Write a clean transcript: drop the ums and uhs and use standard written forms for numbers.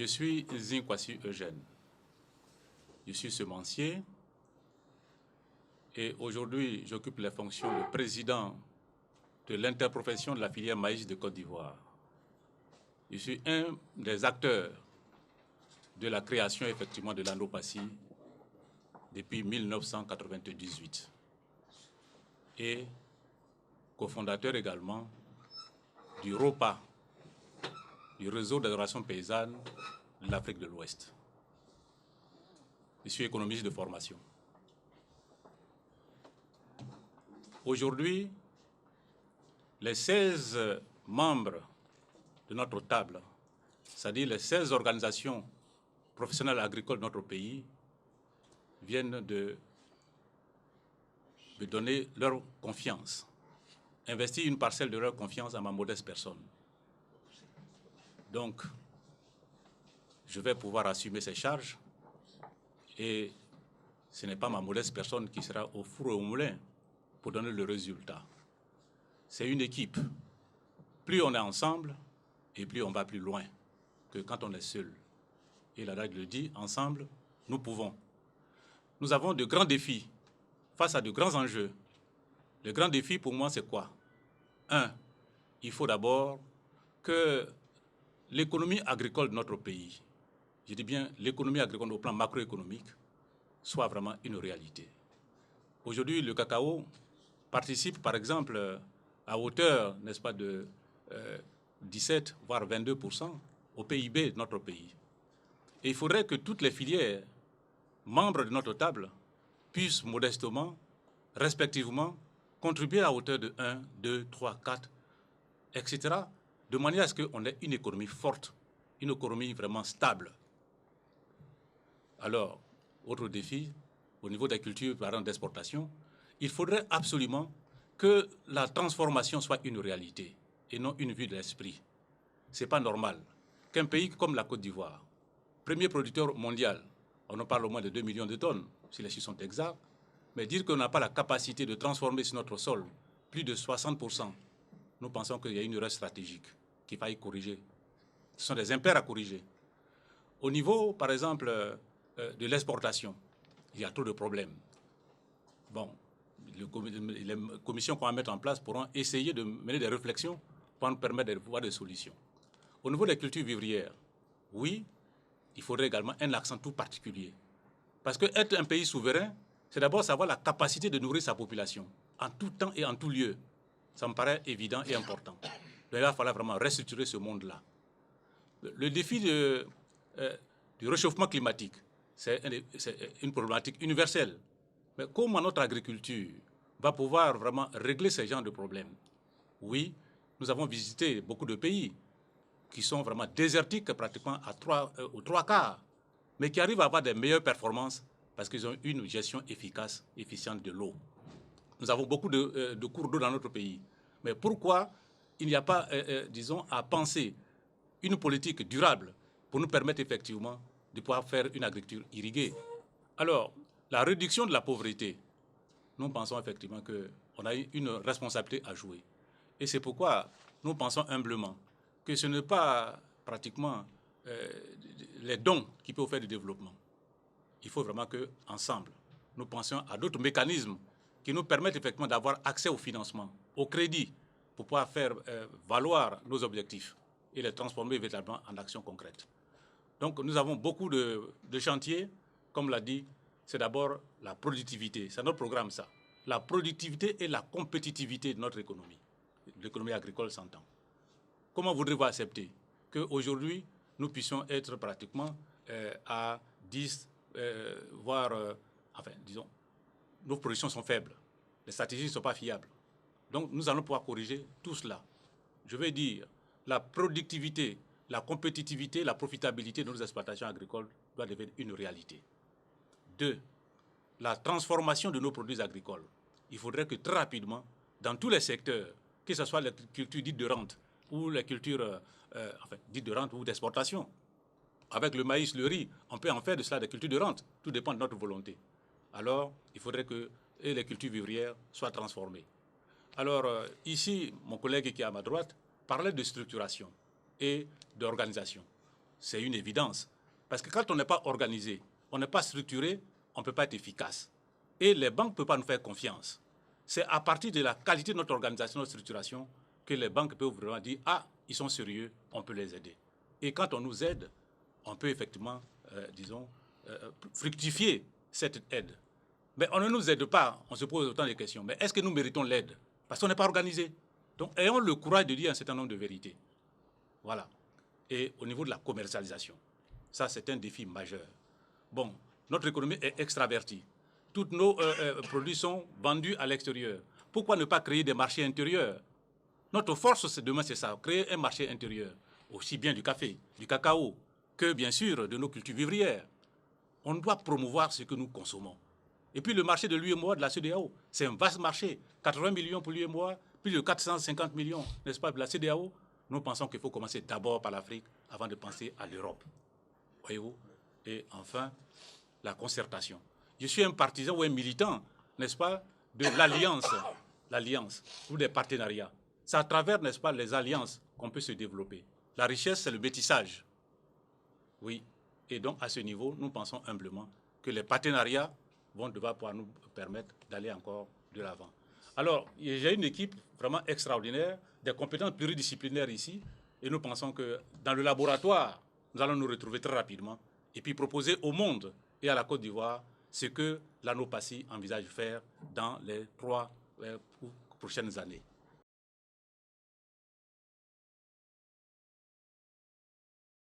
Je suis Zinkwasi Eugène. Je suis semencier et aujourd'hui j'occupe la fonction de président de l'interprofession de la filière maïs de Côte d'Ivoire. Je suis un des acteurs de la création effectivement de l'Andopassi depuis 1998 et cofondateur également du ROPA, du réseau d'adoration paysanne de l'Afrique de l'Ouest. Je suis économiste de formation. Aujourd'hui, les 16 membres de notre table, c'est-à-dire les 16 organisations professionnelles agricoles de notre pays, viennent de donner leur confiance, investir une parcelle de leur confiance à ma modeste personne. Donc, je vais pouvoir assumer ces charges et ce n'est pas ma modeste personne qui sera au four et au moulin pour donner le résultat. C'est une équipe. Plus on est ensemble et plus on va plus loin que quand on est seul. Et la règle le dit, ensemble, nous pouvons. Nous avons de grands défis face à de grands enjeux. Le grand défi pour moi, c'est quoi? Il faut d'abord que l'économie agricole de notre pays, je dis bien l'économie agricole au plan macroéconomique, soit vraiment une réalité. Aujourd'hui, le cacao participe, par exemple, à hauteur, n'est-ce pas, de 17 voire 22% au PIB de notre pays. Et il faudrait que toutes les filières membres de notre table puissent modestement, respectivement, contribuer à hauteur de 1, 2, 3, 4, etc., de manière à ce qu'on ait une économie forte, une économie vraiment stable. Alors, autre défi, au niveau des cultures, par exemple, d'exportation, il faudrait absolument que la transformation soit une réalité et non une vue de l'esprit. Ce n'est pas normal qu'un pays comme la Côte d'Ivoire, premier producteur mondial, on en parle au moins de 2 millions de tonnes, si les chiffres sont exacts, mais dire qu'on n'a pas la capacité de transformer sur notre sol plus de 60%, nous pensons qu'il y a une erreur stratégique qu'il faille corriger. Ce sont des impairs à corriger. Au niveau, par exemple, de l'exportation, il y a trop de problèmes. Bon, les commissions qu'on va mettre en place pourront essayer de mener des réflexions pour nous permettre de voir des solutions. Au niveau des cultures vivrières, oui, il faudrait également un accent tout particulier. Parce que être un pays souverain, c'est d'abord savoir la capacité de nourrir sa population, en tout temps et en tout lieu. Ça me paraît évident et important. Donc il va falloir vraiment restructurer ce monde-là. Le défi du réchauffement climatique, c'est une problématique universelle. Mais comment notre agriculture va pouvoir vraiment régler ce genre de problèmes? Oui, nous avons visité beaucoup de pays qui sont vraiment désertiques pratiquement aux trois quarts, mais qui arrivent à avoir des meilleures performances parce qu'ils ont une gestion efficace, efficiente de l'eau. Nous avons beaucoup de cours d'eau dans notre pays. Mais pourquoi il n'y a pas, disons, à penser une politique durable pour nous permettre effectivement de pouvoir faire une agriculture irriguée? Alors, la réduction de la pauvreté, nous pensons effectivement qu'on a une responsabilité à jouer. Et c'est pourquoi nous pensons humblement que ce n'est pas pratiquement les dons qui peuvent faire du développement. Il faut vraiment qu'ensemble, nous pensions à d'autres mécanismes qui nous permettent effectivement d'avoir accès au financement, au crédit, pour pouvoir faire valoir nos objectifs et les transformer véritablement en actions concrètes. Donc nous avons beaucoup de chantiers, comme l'a dit, c'est d'abord la productivité, c'est notre programme ça. La productivité et la compétitivité de notre économie. L'économie agricole s'entend. Comment voudrez-vous accepter qu'aujourd'hui, nous puissions être pratiquement à 10, voire, enfin, disons, nos productions sont faibles, les stratégies ne sont pas fiables. Donc, nous allons pouvoir corriger tout cela. Je veux dire, la productivité, la compétitivité, la profitabilité de nos exploitations agricoles doit devenir une réalité. 2, la transformation de nos produits agricoles. Il faudrait que très rapidement, dans tous les secteurs, que ce soit les cultures dites de rente ou les cultures dites de rente ou d'exportation, avec le maïs, le riz, on peut en faire de cela des cultures de rente. Tout dépend de notre volonté. Alors, il faudrait que les cultures vivrières soient transformées. Alors, ici, mon collègue qui est à ma droite parlait de structuration et d'organisation. C'est une évidence. Parce que quand on n'est pas organisé, on n'est pas structuré, on ne peut pas être efficace. Et les banques ne peuvent pas nous faire confiance. C'est à partir de la qualité de notre organisation, notre structuration, que les banques peuvent vraiment dire « Ah, ils sont sérieux, on peut les aider ». Et quand on nous aide, on peut effectivement, fructifier cette aide. Mais on ne nous aide pas, on se pose autant de questions. Mais est-ce que nous méritons l'aide? Parce qu'on n'est pas organisé. Donc, ayons le courage de dire un certain nombre de vérités. Voilà. Et au niveau de la commercialisation, ça, c'est un défi majeur. Bon, notre économie est extravertie. Tous nos produits sont vendus à l'extérieur. Pourquoi ne pas créer des marchés intérieurs? Notre force demain, c'est ça, créer un marché intérieur, aussi bien du café, du cacao, que bien sûr de nos cultures vivrières. On doit promouvoir ce que nous consommons. Et puis le marché de l'UEMOA, de la CEDEAO, c'est un vaste marché. 80 millions pour l'UEMOA, plus de 450 millions, n'est-ce pas, de la CEDEAO. Nous pensons qu'il faut commencer d'abord par l'Afrique avant de penser à l'Europe. Voyez-vous? Et enfin, la concertation. Je suis un partisan ou un militant, n'est-ce pas, de l'alliance ou des partenariats. C'est à travers, n'est-ce pas, les alliances qu'on peut se développer. La richesse, c'est le métissage. Oui. Et donc, à ce niveau, nous pensons humblement que les partenariats vont devoir pouvoir nous permettre d'aller encore de l'avant. Alors, j'ai une équipe vraiment extraordinaire, des compétences pluridisciplinaires ici, et nous pensons que dans le laboratoire, nous allons nous retrouver très rapidement et puis proposer au monde et à la Côte d'Ivoire ce que l'ANOPACI envisage faire dans les 3 prochaines années.